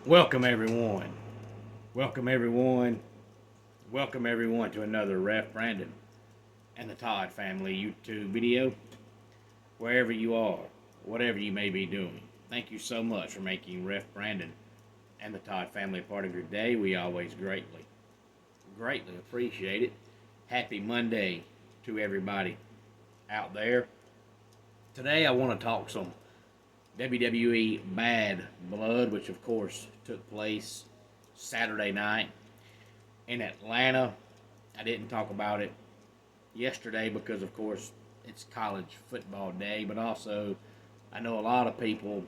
Welcome everyone. Welcome everyone. Welcome everyone to another Ref Brandon and the Todd family YouTube video. Wherever you are, whatever you may be doing, thank you so much for making Ref Brandon and the Todd family a part of your day. We always greatly appreciate it. Happy Monday to everybody out there. Today I want to talk some WWE Bad Blood, which of course took place Saturday night in Atlanta. I didn't talk about it yesterday because, of course, it's college football day, but also I know a lot of people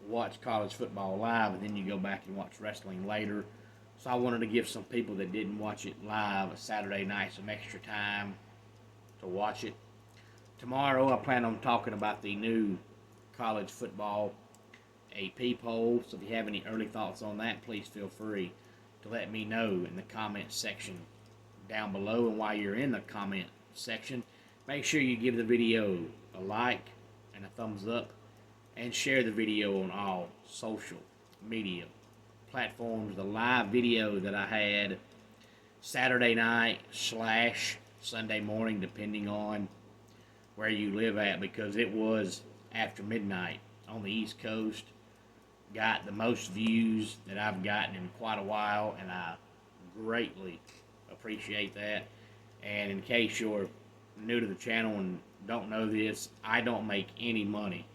watch college football live and then you go back and watch wrestling later. So I wanted to give some people that didn't watch it live a Saturday night some extra time to watch it. Tomorrow I plan on talking about the new college football AP poll. So if you have any early thoughts on that, please feel free to let me know in the comment section down below. And while you're in the comment section, make sure you give the video a like and a thumbs up and share the video on all social media platforms. The live video that I had Saturday night / Sunday morning, depending on where you live at, because it was after midnight on the East Coast, got the most views that I've gotten in quite a while, and I greatly appreciate that. And in case you're new to the channel and don't know this, I don't make any money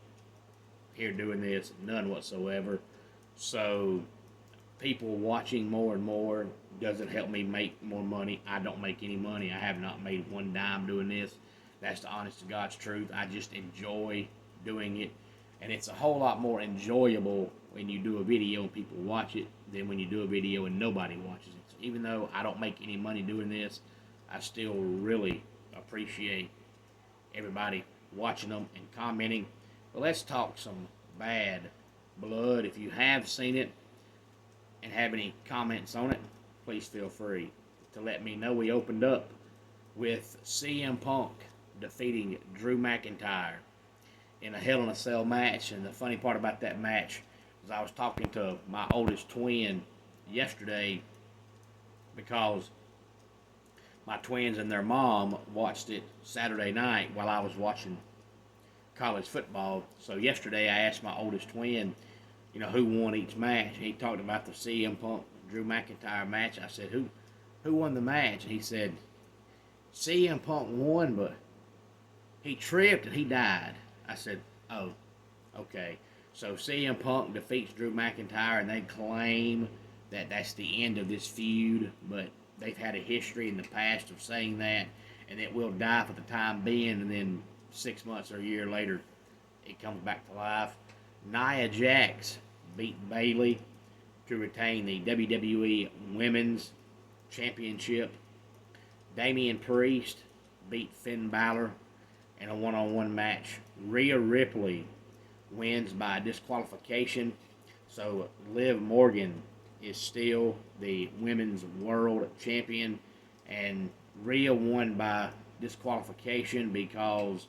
here doing this, none whatsoever. So people watching more and more doesn't help me make more money. I don't make any money. I have not made one dime doing this. That's the honest to God's truth. I just enjoy doing it. And it's a whole lot more enjoyable when you do a video and people watch it than when you do a video and nobody watches it. So even though I don't make any money doing this, I still really appreciate everybody watching them and commenting. But let's talk some Bad Blood. If you have seen it and have any comments on it, please feel free to let me know. We opened up with CM Punk defeating Drew McIntyre in a Hell in a Cell match. And the funny part about that match was I was talking to my oldest twin yesterday because my twins and their mom watched it Saturday night while I was watching college football. So yesterday I asked my oldest twin, who won each match. He talked about the CM Punk Drew McIntyre match. I said, who won the match? And he said, CM Punk won, but he tripped and he died. I said, oh, okay. So CM Punk defeats Drew McIntyre, and they claim that that's the end of this feud, but they've had a history in the past of saying that, and it will die for the time being, and then 6 months or a year later, it comes back to life. Nia Jax beat Bayley to retain the WWE Women's Championship. Damian Priest beat Finn Balor in a one-on-one match. Rhea Ripley wins by disqualification. So Liv Morgan is still the Women's World Champion. And Rhea won by disqualification because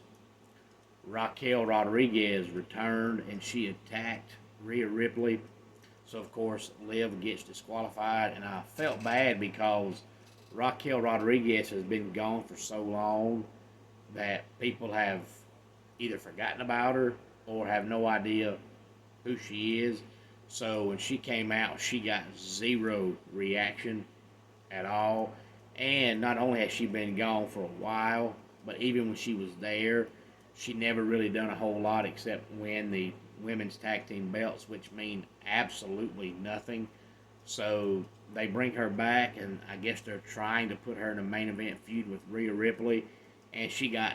Raquel Rodriguez returned and she attacked Rhea Ripley. So, of course, Liv gets disqualified. And I felt bad because Raquel Rodriguez has been gone for so long that people have either forgotten about her or have no idea who she is. So when she came out, she got zero reaction at all. And not only has she been gone for a while, but even when she was there, she never really done a whole lot except win the women's tag team belts, which mean absolutely nothing. So they bring her back, and I guess they're trying to put her in a main event feud with Rhea Ripley, and she got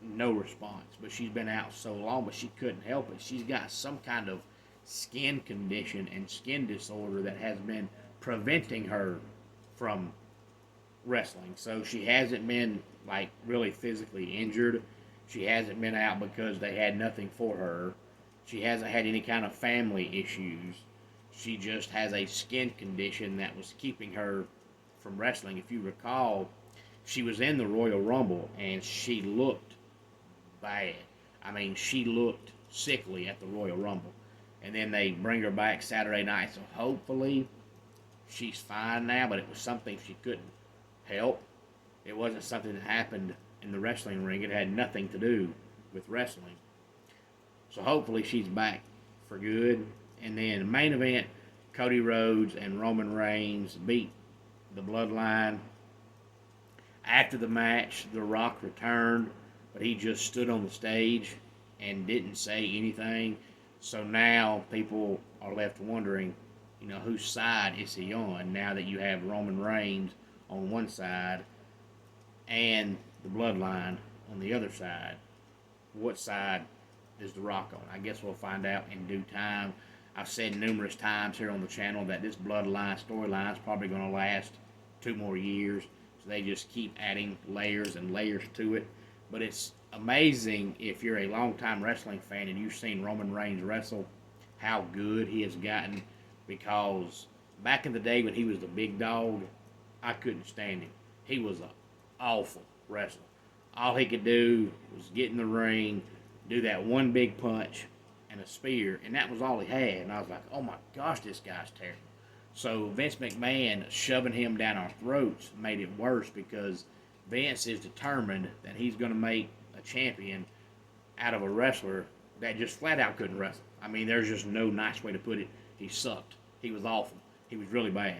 no response. But she's been out so long, but she couldn't help it. She's got some kind of skin condition and skin disorder that has been preventing her from wrestling. So she hasn't been like really physically injured. She hasn't been out because they had nothing for her. She hasn't had any kind of family issues. She just has a skin condition that was keeping her from wrestling. If you recall, she was in the Royal Rumble and she looked bad. I mean, she looked sickly at the Royal Rumble. and then they bring her back Saturday night. So hopefully she's fine now, but it was something she couldn't help. It wasn't something that happened in the wrestling ring. It had nothing to do with wrestling. So hopefully she's back for good. And then the main event, Cody Rhodes and Roman Reigns beat the Bloodline. After the match, The Rock returned, but he just stood on the stage and didn't say anything. So now people are left wondering, whose side is he on now that you have Roman Reigns on one side and the Bloodline on the other side. What side is The Rock on? I guess we'll find out in due time. I've said numerous times here on the channel that this Bloodline storyline is probably going to last 2 more years. So they just keep adding layers and layers to it. But it's amazing if you're a longtime wrestling fan and you've seen Roman Reigns wrestle, how good he has gotten. Because back in the day when he was the big dog, I couldn't stand him. He was an awful wrestler. All he could do was get in the ring, do that one big punch and a spear, and that was all he had. And I was like, oh my gosh, this guy's terrible. So Vince McMahon shoving him down our throats made it worse, because Vince is determined that he's going to make a champion out of a wrestler that just flat out couldn't wrestle. I mean, there's just no nice way to put it. He sucked. He was awful. He was really bad.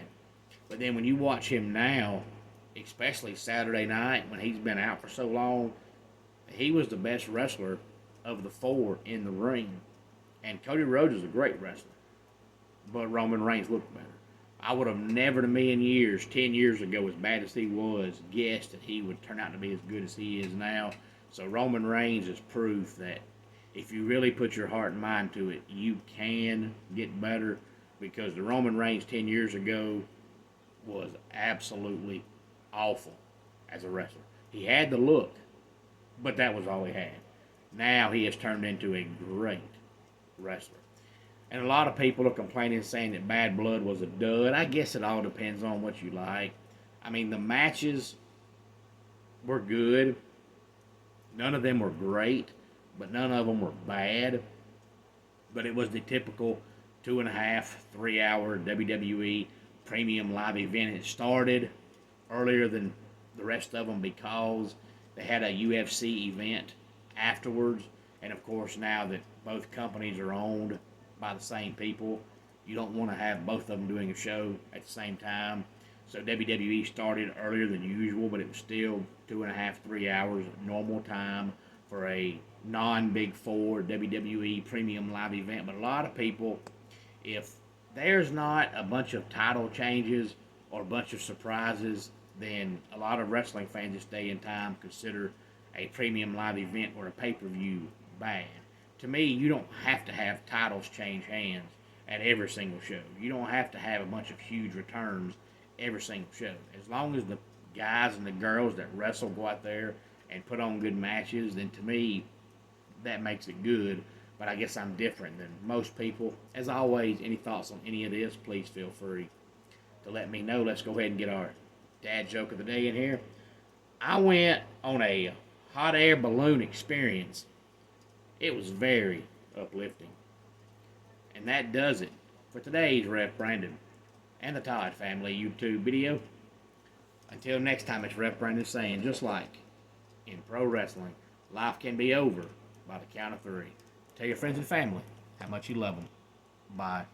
But then when you watch him now, especially Saturday night when he's been out for so long, he was the best wrestler of the 4 in the ring. And Cody Rhodes is a great wrestler, but Roman Reigns looked better. I would have never in a million years, 10 years ago, as bad as he was, guessed that he would turn out to be as good as he is now. So Roman Reigns is proof that if you really put your heart and mind to it, you can get better, because the Roman Reigns 10 years ago was absolutely awful as a wrestler. He had the look, but that was all he had. Now he has turned into a great wrestler. And a lot of people are complaining, saying that Bad Blood was a dud. I guess it all depends on what you like. I mean, the matches were good. None of them were great, but none of them were bad. But it was the typical 2.5, 3 hour WWE premium live event. It started earlier than the rest of them because they had a UFC event afterwards. And of course, now that both companies are owned by the same people, you don't want to have both of them doing a show at the same time. So WWE started earlier than usual, but it was still 2.5, 3 hours normal time for a non-Big Four WWE premium live event. But a lot of people, if there's not a bunch of title changes or a bunch of surprises, then a lot of wrestling fans this day and time consider a premium live event or a pay-per-view bad. To me, you don't have to have titles change hands at every single show. You don't have to have a bunch of huge returns every single show. As long as the guys and the girls that wrestle go out there and put on good matches, then to me, that makes it good. But I guess I'm different than most people. As always, any thoughts on any of this, please feel free to let me know. Let's go ahead and get our dad joke of the day in here. I went on a hot air balloon experience. It was very uplifting. And that does it for today's Ref Brandon and the Todd Family YouTube video. Until next time, it's Ref Brandon saying, just like in pro wrestling, life can be over by the count of 3. Tell your friends and family how much you love them. Bye.